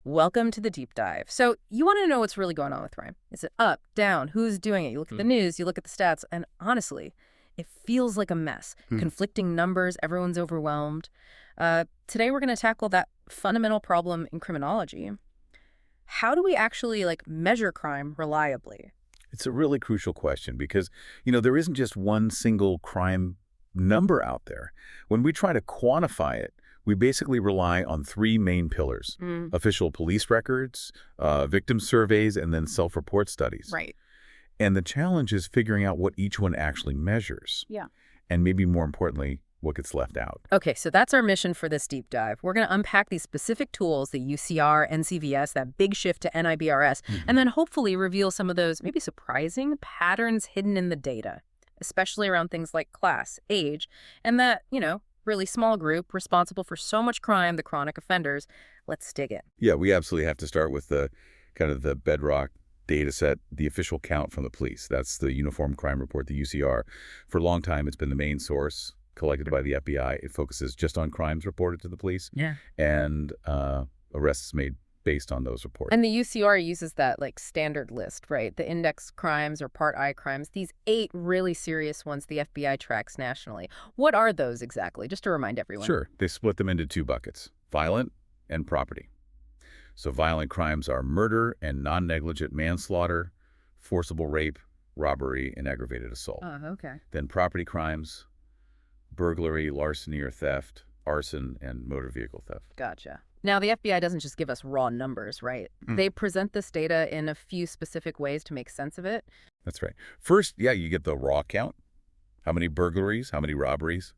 Welcome to the deep dive. So you want to know what's really going on with crime. Is it up, down, who's doing it? You look at the news, you look at the stats, and honestly, it feels like a mess. Conflicting numbers, everyone's overwhelmed. Today we're going to tackle that fundamental problem in criminology. How do we actually measure crime reliably? It's a really crucial question because, there isn't just one single crime number out there. When we try to quantify it, we basically rely on three main pillars: official police records, victim surveys, and then self-report studies. Right. And the challenge is figuring out what each one actually measures. Yeah. And maybe more importantly, what gets left out. Okay, so that's our mission for this deep dive. We're going to unpack these specific tools, the UCR, NCVS, that big shift to NIBRS, and then hopefully reveal some of those maybe surprising patterns hidden in the data, especially around things like class, age, and that, really small group responsible for so much crime, the chronic offenders. Let's dig in. Yeah, we absolutely have to start with the bedrock data set, the official count from the police. That's the Uniform Crime Report, the UCR. For a long time, it's been the main source collected by the FBI. It focuses just on crimes reported to the police and arrests made based on those reports. And the UCR uses that standard list, right? The index crimes or Part I crimes, these 8 really serious ones the FBI tracks nationally. What are those exactly? Just to remind everyone. Sure. They split them into 2 buckets: violent and property. So violent crimes are murder and non-negligent manslaughter, forcible rape, robbery, and aggravated assault. Oh, okay. Then property crimes: burglary, larceny or theft, arson, and motor vehicle theft. Gotcha. Now, the FBI doesn't just give us raw numbers, right? They present this data in a few specific ways to make sense of it. That's right. First, you get the raw count. How many burglaries, how many robberies.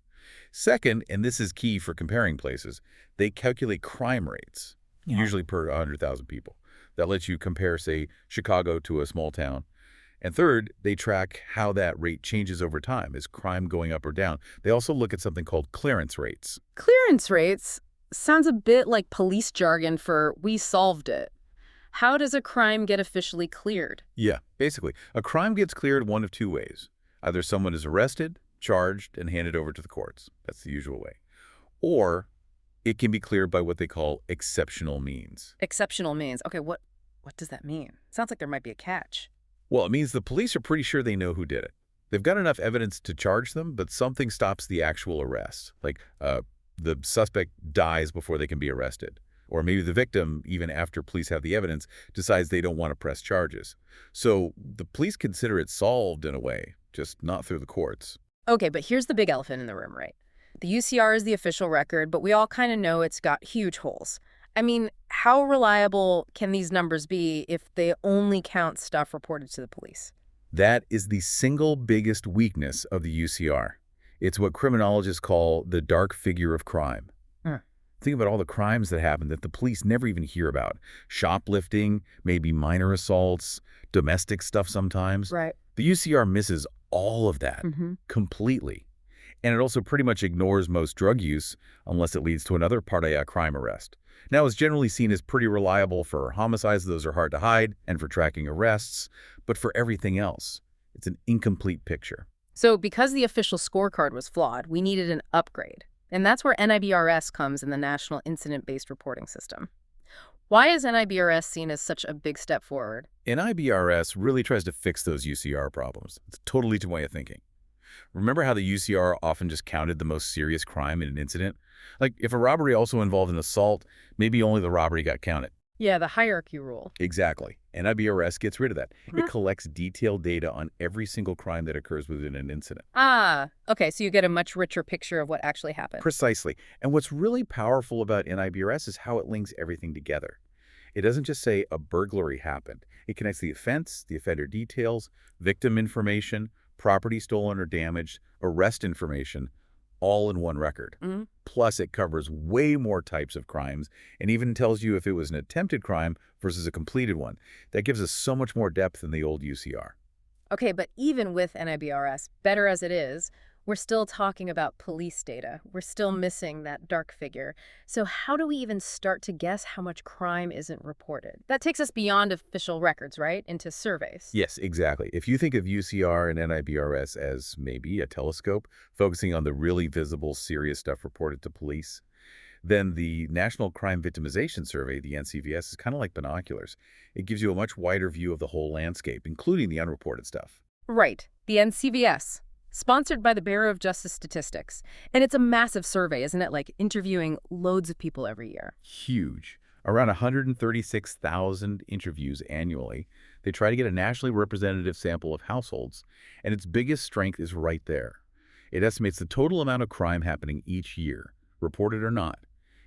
Second, and this is key for comparing places, they calculate crime rates, usually per 100,000 people. That lets you compare, say, Chicago to a small town. And third, they track how that rate changes over time. Is crime going up or down? They also look at something called clearance rates. Clearance rates sounds a bit like police jargon for "we solved it." How does a crime get officially cleared? Yeah, basically, a crime gets cleared one of 2 ways. Either someone is arrested, charged, and handed over to the courts. That's the usual way. Or it can be cleared by what they call exceptional means. Exceptional means. Okay, what does that mean? Sounds like there might be a catch. Well, it means the police are pretty sure they know who did it. They've got enough evidence to charge them, but something stops the actual arrest. Like the suspect dies before they can be arrested. Or maybe the victim, even after police have the evidence, decides they don't want to press charges. So the police consider it solved in a way, just not through the courts. Okay, but here's the big elephant in the room, right? The UCR is the official record, but we all kind of know it's got huge holes. I mean, how reliable can these numbers be if they only count stuff reported to the police? That is the single biggest weakness of the UCR. It's what criminologists call the dark figure of crime. Think about all the crimes that happen that the police never even hear about. Shoplifting, maybe minor assaults, domestic stuff sometimes. Right. The UCR misses all of that completely. And it also pretty much ignores most drug use unless it leads to another Part A crime arrest. Now, it's generally seen as pretty reliable for homicides. Those are hard to hide, and for tracking arrests. But for everything else, it's an incomplete picture. So because the official scorecard was flawed, we needed an upgrade. And that's where NIBRS comes in the National Incident-Based Reporting System. Why is NIBRS seen as such a big step forward? NIBRS really tries to fix those UCR problems. It's a totally different way of thinking. Remember how the UCR often just counted the most serious crime in an incident? Like, if a robbery also involved an assault, maybe only the robbery got counted. Yeah, the hierarchy rule. Exactly. NIBRS gets rid of that. It collects detailed data on every single crime that occurs within an incident. Okay, so you get a much richer picture of what actually happened. Precisely. And what's really powerful about NIBRS is how it links everything together. It doesn't just say a burglary happened. It connects the offense, the offender details, victim information, property stolen or damaged, arrest information, all in one record. Plus, it covers way more types of crimes and even tells you if it was an attempted crime versus a completed one. That gives us so much more depth than the old UCR. Okay, but even with NIBRS, better as it is, we're still talking about police data. We're still missing that dark figure. So how do we even start to guess how much crime isn't reported? That takes us beyond official records, right? Into surveys. Yes, exactly. If you think of UCR and NIBRS as maybe a telescope focusing on the really visible, serious stuff reported to police, Then the National Crime Victimization Survey, the NCVS, is kind of like binoculars. It gives you a much wider view of the whole landscape, including the unreported stuff. Right, the NCVS, sponsored by the Bureau of Justice Statistics. And it's a massive survey, isn't it? Like interviewing loads of people every year. Huge. Around 136,000 interviews annually. They try to get a nationally representative sample of households, and its biggest strength is right there. It estimates the total amount of crime happening each year, reported or not.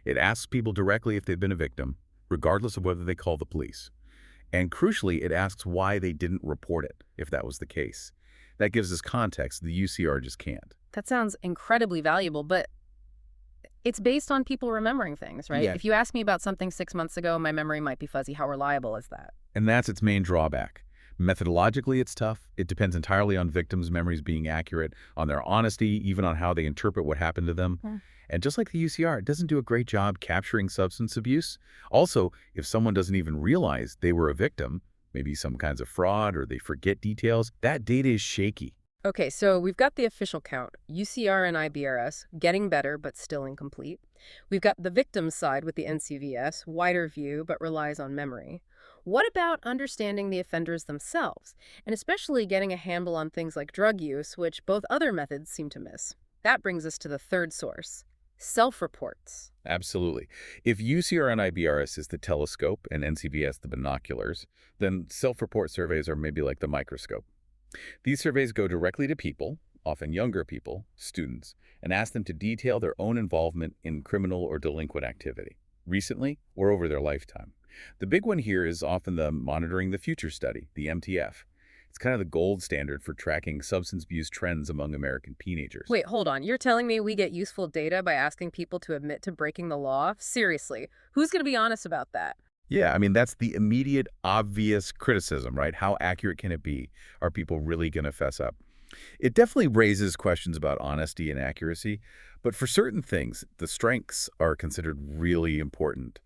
It asks people directly if they've been a victim, regardless of whether they call the police. And crucially, it asks why they didn't report it, if that was the case. That gives us context the UCR just can't. That sounds incredibly valuable, but it's based on people remembering things, right? Yeah. If you ask me about something 6 months ago, my memory might be fuzzy. How reliable is that? And that's its main drawback. Methodologically, it's tough. It depends entirely on victims' memories being accurate, on their honesty, even on how they interpret what happened to them. And just like the UCR, it doesn't do a great job capturing substance abuse. Also, if someone doesn't even realize they were a victim, maybe some kinds of fraud or they forget details, that data is shaky. Okay, so we've got the official count, UCR and IBRS, getting better but still incomplete. We've got the victim's side with the NCVS, wider view but relies on memory. What about understanding the offenders themselves, and especially getting a handle on things like drug use, which both other methods seem to miss? That brings us to the third source, self-reports. Absolutely. If UCR and IBRS is the telescope and NCVS the binoculars, then self-report surveys are maybe like the microscope. These surveys go directly to people, often younger people, students, and ask them to detail their own involvement in criminal or delinquent activity, recently or over their lifetime. The big one here is often the Monitoring the Future study, the MTF. It's kind of the gold standard for tracking substance abuse trends among American teenagers. Wait, hold on. You're telling me we get useful data by asking people to admit to breaking the law? Seriously, who's going to be honest about that? Yeah, I mean, that's the immediate, obvious criticism, right? How accurate can it be? Are people really going to fess up? It definitely raises questions about honesty and accuracy, but for certain things, the strengths are considered really important.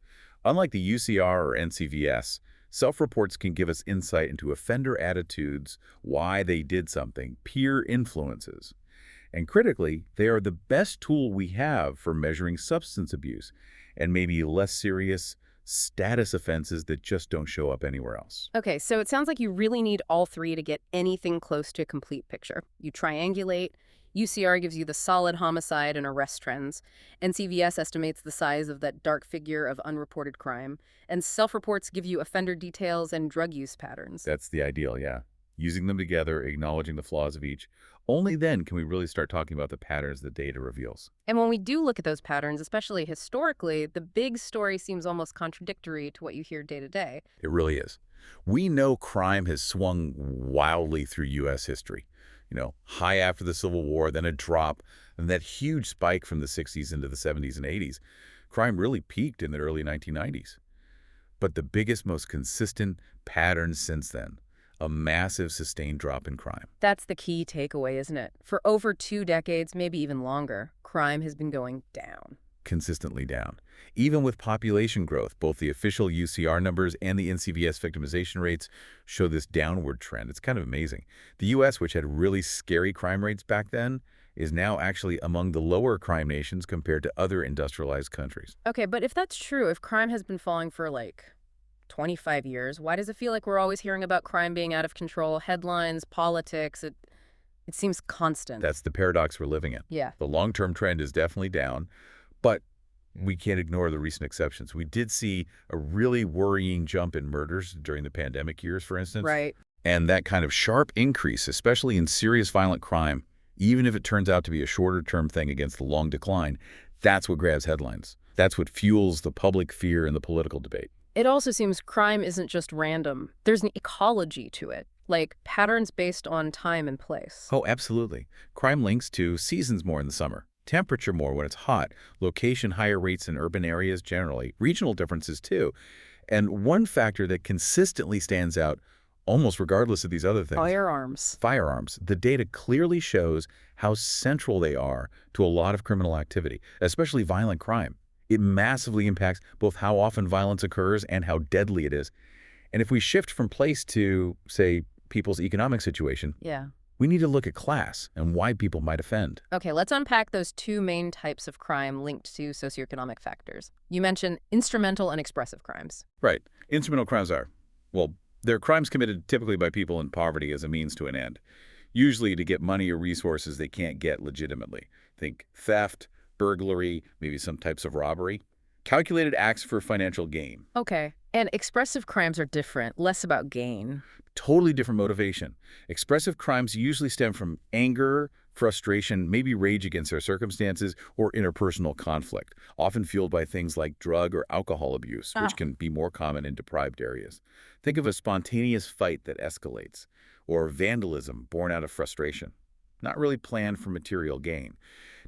Unlike the UCR or NCVS, self-reports can give us insight into offender attitudes, why they did something, peer influences. And critically, they are the best tool we have for measuring substance abuse and maybe less serious status offenses that just don't show up anywhere else. Okay, so it sounds like you really need all three to get anything close to a complete picture. You triangulate, UCR gives you the solid homicide and arrest trends, NCVS estimates the size of that dark figure of unreported crime, and self-reports give you offender details and drug use patterns. That's the ideal, yeah. Using them together, acknowledging the flaws of each. Only then can we really start talking about the patterns the data reveals. And when we do look at those patterns, especially historically, the big story seems almost contradictory to what you hear day to day. It really is. We know crime has swung wildly through U.S. history. High after the Civil War, then a drop, and that huge spike from the 60s into the 70s and 80s. Crime really peaked in the early 1990s. But the biggest, most consistent pattern since then, a massive sustained drop in crime. That's the key takeaway, isn't it? For over 2 decades, maybe even longer, crime has been going down. Consistently down. Even with population growth, both the official UCR numbers and the NCVS victimization rates show this downward trend. It's kind of amazing. The U.S., which had really scary crime rates back then, is now actually among the lower crime nations compared to other industrialized countries. Okay, but if that's true, if crime has been falling for 25 years, why does it feel like we're always hearing about crime being out of control? Headlines, politics, it seems constant. That's the paradox we're living in. Yeah. The long-term trend is definitely down, but we can't ignore the recent exceptions. We did see a really worrying jump in murders during the pandemic years, for instance. Right. And that kind of sharp increase, especially in serious violent crime, even if it turns out to be a shorter-term thing against the long decline, that's what grabs headlines. That's what fuels the public fear and the political debate. It also seems crime isn't just random. There's an ecology to it, like patterns based on time and place. Oh, absolutely. Crime links to seasons more in the summer, temperature more when it's hot, location higher rates in urban areas generally, regional differences too. And one factor that consistently stands out, almost regardless of these other things. Firearms. Firearms. The data clearly shows how central they are to a lot of criminal activity, especially violent crime. It massively impacts both how often violence occurs and how deadly it is. And if we shift from place to, say, people's economic situation, Yeah. We need to look at class and why people might offend. Okay, let's unpack those two main types of crime linked to socioeconomic factors. You mentioned instrumental and expressive crimes. Right. Instrumental crimes are, well, they're crimes committed typically by people in poverty as a means to an end, usually to get money or resources they can't get legitimately. Think theft, burglary, maybe some types of robbery. Calculated acts for financial gain. Okay, and expressive crimes are different, less about gain. Totally different motivation. Expressive crimes usually stem from anger, frustration, maybe rage against their circumstances, or interpersonal conflict, often fueled by things like drug or alcohol abuse, which can be more common in deprived areas. Think of a spontaneous fight that escalates, or vandalism born out of frustration, not really planned for material gain.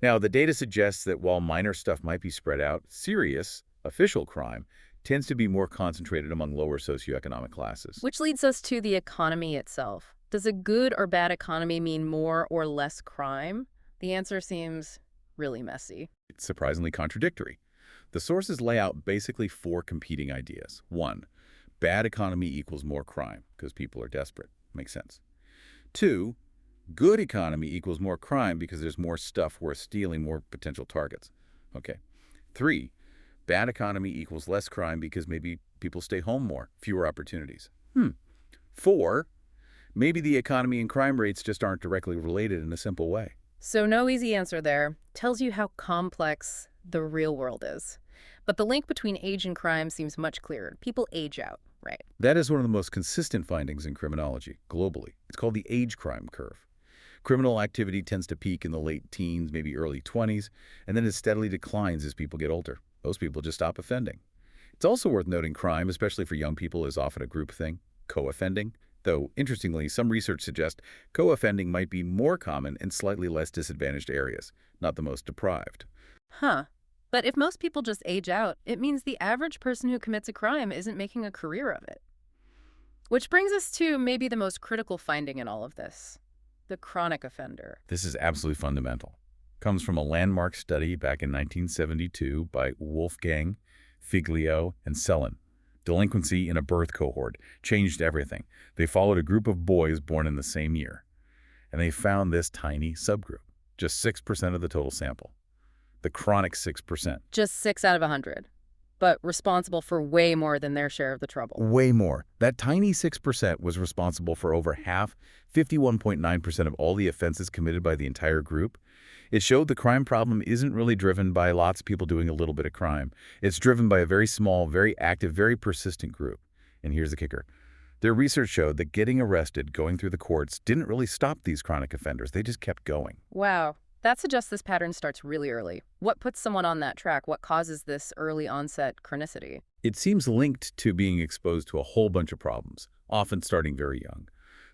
Now, the data suggests that while minor stuff might be spread out, serious, official crime tends to be more concentrated among lower socioeconomic classes. Which leads us to the economy itself. Does a good or bad economy mean more or less crime? The answer seems really messy. It's surprisingly contradictory. The sources lay out basically four competing ideas. One, bad economy equals more crime because people are desperate. Makes sense. Two, good economy equals more crime because there's more stuff worth stealing, more potential targets. Okay. Three, bad economy equals less crime because maybe people stay home more, fewer opportunities. Four, maybe the economy and crime rates just aren't directly related in a simple way. So no easy answer there. Tells you how complex the real world is. But the link between age and crime seems much clearer. People age out, right? That is one of the most consistent findings in criminology, globally. It's called the age crime curve. Criminal activity tends to peak in the late teens, maybe early 20s, and then it steadily declines as people get older. Most people just stop offending. It's also worth noting crime, especially for young people, is often a group thing, co-offending. Though, interestingly, some research suggests co-offending might be more common in slightly less disadvantaged areas, not the most deprived. Huh. But if most people just age out, it means the average person who commits a crime isn't making a career of it. Which brings us to maybe the most critical finding in all of this, the chronic offender. This is absolutely fundamental. Comes from a landmark study back in 1972 by Wolfgang, Figlio, and Sellen. Delinquency in a birth cohort changed everything. They followed a group of boys born in the same year, and they found this tiny subgroup, just 6% of the total sample. The chronic 6%. Just 6 out of 100, but responsible for way more than their share of the trouble. Way more. That tiny 6% was responsible for over half, 51.9% of all the offenses committed by the entire group. It showed the crime problem isn't really driven by lots of people doing a little bit of crime. It's driven by a very small, very active, very persistent group. And here's the kicker. Their research showed that getting arrested, going through the courts, didn't really stop these chronic offenders. They just kept going. Wow. That suggests this pattern starts really early. What puts someone on that track? What causes this early onset chronicity? It seems linked to being exposed to a whole bunch of problems, often starting very young.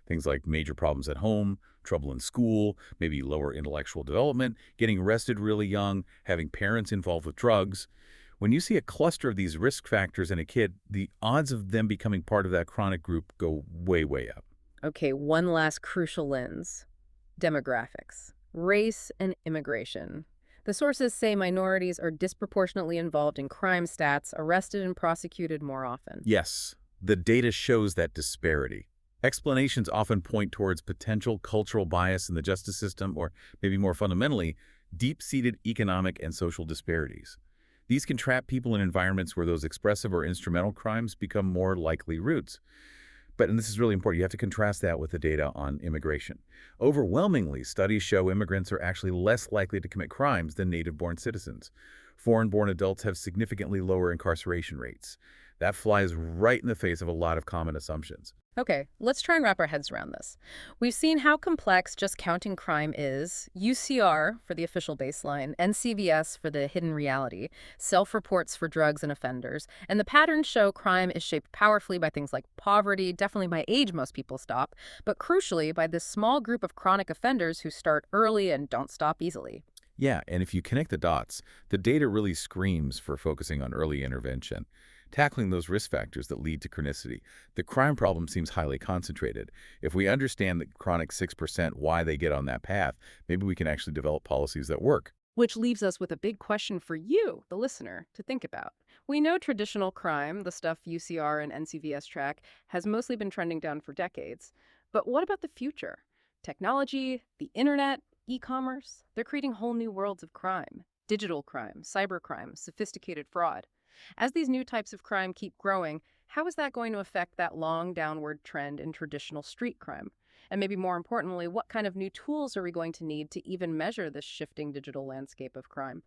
Things like major problems at home, trouble in school, maybe lower intellectual development, getting arrested really young, having parents involved with drugs. When you see a cluster of these risk factors in a kid, the odds of them becoming part of that chronic group go way, way up. Okay, one last crucial lens. Demographics. Race and immigration. The sources say minorities are disproportionately involved in crime stats, arrested and prosecuted more often. Yes, the data shows that disparity. Explanations often point towards potential cultural bias in the justice system, or maybe more fundamentally, deep-seated economic and social disparities. These can trap people in environments where those expressive or instrumental crimes become more likely routes. But, and this is really important, you have to contrast that with the data on immigration. Overwhelmingly, studies show immigrants are actually less likely to commit crimes than native-born citizens. Foreign-born adults have significantly lower incarceration rates. That flies right in the face of a lot of common assumptions. Okay, let's try and wrap our heads around this. We've seen how complex just counting crime is, UCR for the official baseline, NCVS for the hidden reality, self-reports for drugs and offenders, and the patterns show crime is shaped powerfully by things like poverty, definitely by age most people stop, but crucially by this small group of chronic offenders who start early and don't stop easily. Yeah, and if you connect the dots, the data really screams for focusing on early intervention. Tackling those risk factors that lead to chronicity. The crime problem seems highly concentrated. If we understand the chronic 6%, why they get on that path, maybe we can actually develop policies that work. Which leaves us with a big question for you, the listener, to think about. We know traditional crime, the stuff UCR and NCVS track, has mostly been trending down for decades. But what about the future? Technology, the internet, e-commerce, they're creating whole new worlds of crime. Digital crime, cybercrime, sophisticated fraud. As these new types of crime keep growing, how is that going to affect that long downward trend in traditional street crime? And maybe more importantly, what kind of new tools are we going to need to even measure this shifting digital landscape of crime?